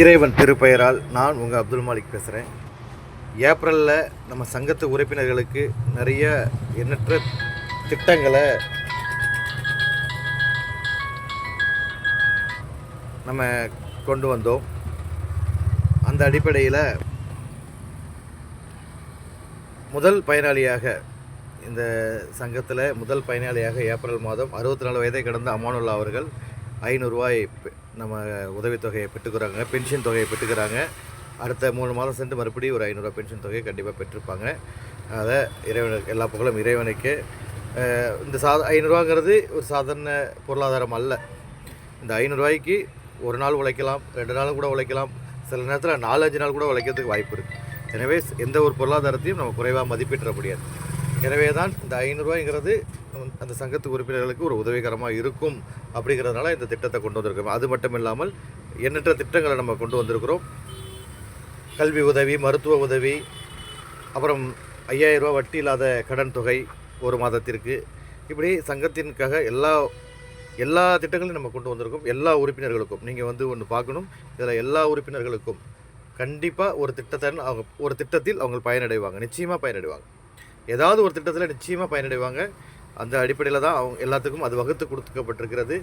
இறைவன் திருப்பெயரால் நான் உங்கள் அப்துல் மாலிக் பேசுகிறேன். ஏப்ரலில் நம்ம சங்கத்து உறுப்பினர்களுக்கு நிறைய எண்ணற்ற திட்டங்களை நம்ம கொண்டு வந்தோம். அந்த அடிப்படையில் முதல் பயனாளியாக இந்த சங்கத்தில் முதல் பயனாளியாக ஏப்ரல் மாதம் 64 வயதை கடந்த அமானுல்லா அவர்கள் 500 ரூபாய் நம்ம உதவித்தொகையை பெற்றுக்கிறாங்க, பென்ஷன் தொகையை பெற்றுக்கிறாங்க. அடுத்த 3 மாதம் சென்று மறுபடியும் ஒரு 500 பென்ஷன் தொகையை கண்டிப்பாக பெற்றிருப்பாங்க. அதை இறைவனுக்கு எல்லா புகழும் இறைவனுக்கு. இந்த 500 ரூபாங்கிறது ஒரு சாதாரண பொருளாதாரம் அல்ல. இந்த 500 ரூபாய்க்கு ஒரு நாள் உழைக்கலாம், 2 நாள் கூட உழைக்கலாம், சில நேரத்தில் 4-5 நாள் கூட உழைக்கிறதுக்கு வாய்ப்பு இருக்குது. எனவே எந்த ஒரு பொருளாதாரத்தையும் நம்ம குறைவாக மதிப்பிட முடியாது. எனவே தான் இந்த 500 ரூபாய்ங்கிறது அந்த சங்கத்து உறுப்பினர்களுக்கு ஒரு உதவிகரமாக இருக்கும். அப்படிங்கிறதுனால இந்த திட்டத்தை கொண்டு வந்திருக்கோம். அது மட்டும் இல்லாமல் எண்ணற்ற திட்டங்களை நம்ம கொண்டு வந்திருக்கிறோம். கல்வி உதவி, மருத்துவ உதவி, அப்புறம் 5000 ரூபா வட்டி இல்லாத கடன் தொகை ஒரு மாதத்திற்கு, இப்படி சங்கத்திற்காக எல்லா திட்டங்களையும் நம்ம கொண்டு வந்திருக்கோம். எல்லா உறுப்பினர்களுக்கும் நீங்கள் ஒன்று பார்க்கணும். இதில் எல்லா உறுப்பினர்களுக்கும் கண்டிப்பாக ஒரு திட்டத்தில் அவங்க பயனடைவாங்க, நிச்சயமாக பயனடைவாங்க. ஏதாவது ஒரு திட்டத்தில் நிச்சயமாக பயனடைவாங்க. அந்த அடிப்படையில் தான் அவங்க எல்லாத்துக்கும் அது வகுத்து கொடுக்கப்பட்டிருக்கிறது.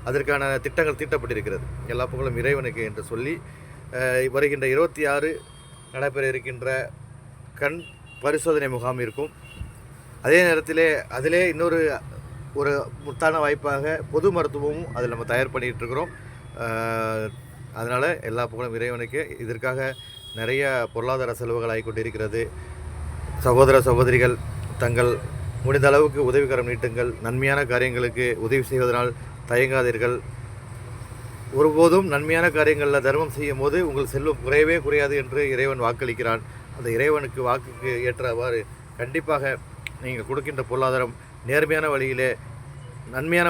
அதற்கான திட்டங்கள் தீட்டப்பட்டிருக்கிறது. எல்லா புகழும் இறைவனுக்கு என்று சொல்லி வருகின்ற 26 நடைபெற இருக்கின்ற கண் பரிசோதனை முகாம் இருக்கும். அதே நேரத்திலே அதிலே இன்னொரு ஒரு முத்தான வாய்ப்பாக பொது மருத்துவமும் அதில் நம்ம தயார் பண்ணிகிட்ருக்கிறோம். அதனால் எல்லா புகழும் இறைவனுக்கு. இதற்காக நிறைய பொருளாதார செலவுகள் ஆகிக்கொண்டிருக்கிறது. சகோதர சகோதரிகள் தங்கள் முடிந்த அளவுக்கு உதவிகரம் நீட்டுங்கள். நன்மையான காரியங்களுக்கு உதவி செய்வதனால் தயங்காதீர்கள். ஒருபோதும் நன்மையான காரியங்களில் தர்மம் செய்யும் போது உங்கள் செல்வம் குறையவே குறையாது என்று இறைவன் வாக்களிக்கிறான். அந்த இறைவனுக்கு வாக்குக்கு ஏற்றவாறு கண்டிப்பாக நீங்கள் கொடுக்கின்ற பொருளாதாரம் நேர்மையான வழியிலே, நன்மையான